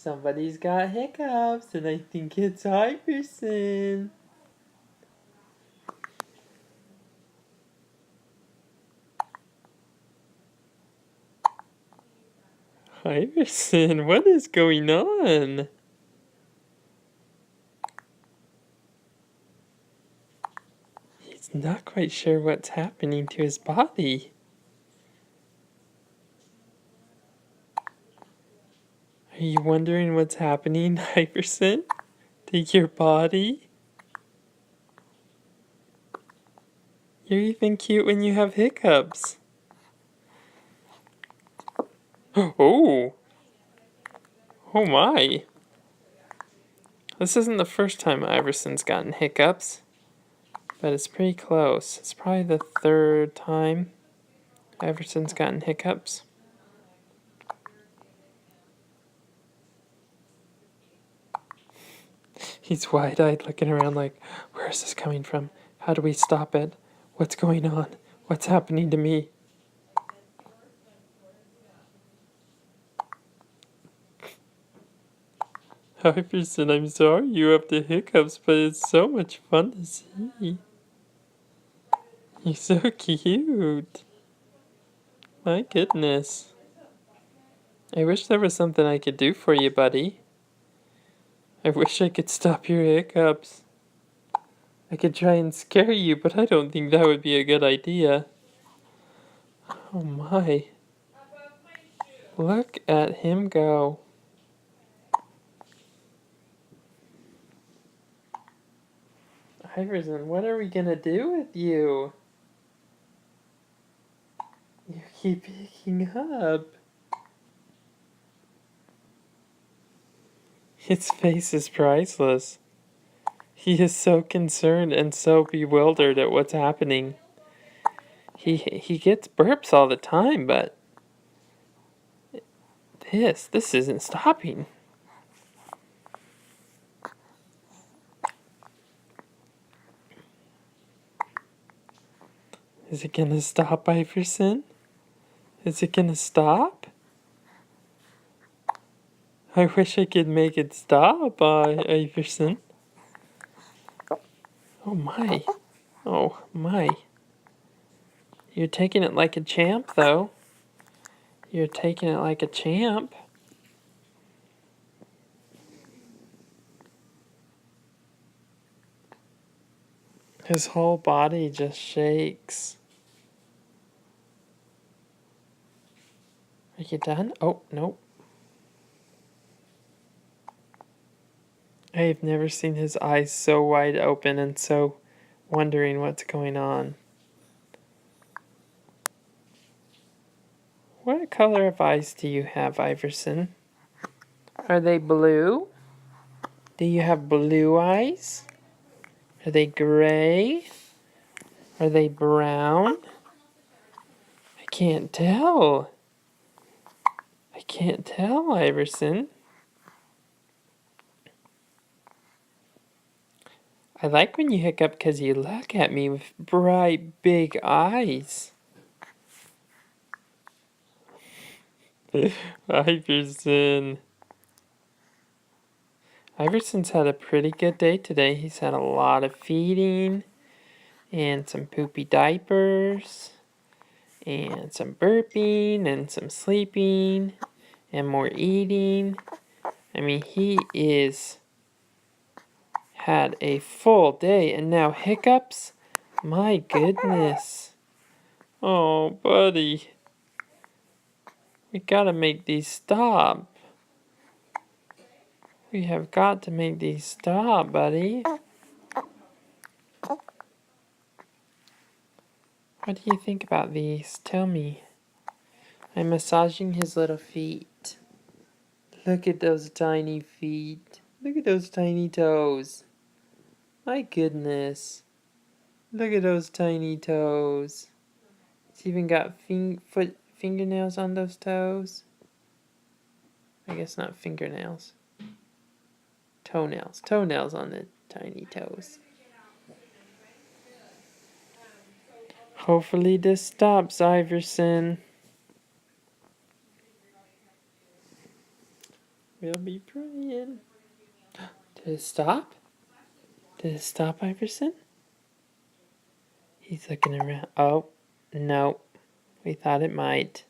Somebody's got hiccups, and I think it's Iverson. Iverson, what is going on? He's not quite sure what's happening to his body. Are you wondering what's happening, Iverson, to your body? You're even cute when you have hiccups. Oh! Oh my! This isn't the first time Iverson's gotten hiccups, but it's pretty close. It's probably the third time Iverson's gotten hiccups. He's wide-eyed looking around like, where is this coming from? How do we stop it? What's going on? What's happening to me? Iverson, I'm sorry you have the hiccups, but it's so much fun to see. You're so cute. My goodness. I wish there was something I could do for you, buddy. I wish I could stop your hiccups. I could try and scare you, but I don't think that would be a good idea. Oh my. Look at him go. Iverson, what are we gonna do with you? You keep picking up. His face is priceless. He is so concerned and so bewildered at what's happening. He gets burps all the time, but this isn't stopping. Is it gonna stop, Iverson? Is it gonna stop? I wish I could make it stop, Iverson. Oh my. Oh my. You're taking it like a champ, though. You're taking it like a champ. His whole body just shakes. Are you done? Oh, nope. I've never seen his eyes so wide open and so wondering what's going on. What color of eyes do you have, Iverson? Are they blue? Do you have blue eyes? Are they gray? Are they brown? I can't tell. I can't tell, Iverson. I like when you hiccup because you look at me with bright, big eyes. Iverson. Iverson's had a pretty good day today. He's had a lot of feeding and some poopy diapers and some burping and some sleeping and more eating. I mean, he is had a full day, and now hiccups? My goodness. Oh, buddy. We gotta make these stop. We have got to make these stop, buddy. What do you think about these? Tell me. I'm massaging his little feet. Look at those tiny feet. Look at those tiny toes. My goodness. Look at those tiny toes. It's even got fingernails on those toes. I guess not fingernails. Toenails. Toenails on the tiny toes. Hopefully this stops, Iverson. We'll be praying. Did it stop? Did it stop, Iverson? He's looking around. Oh, no. We thought it might.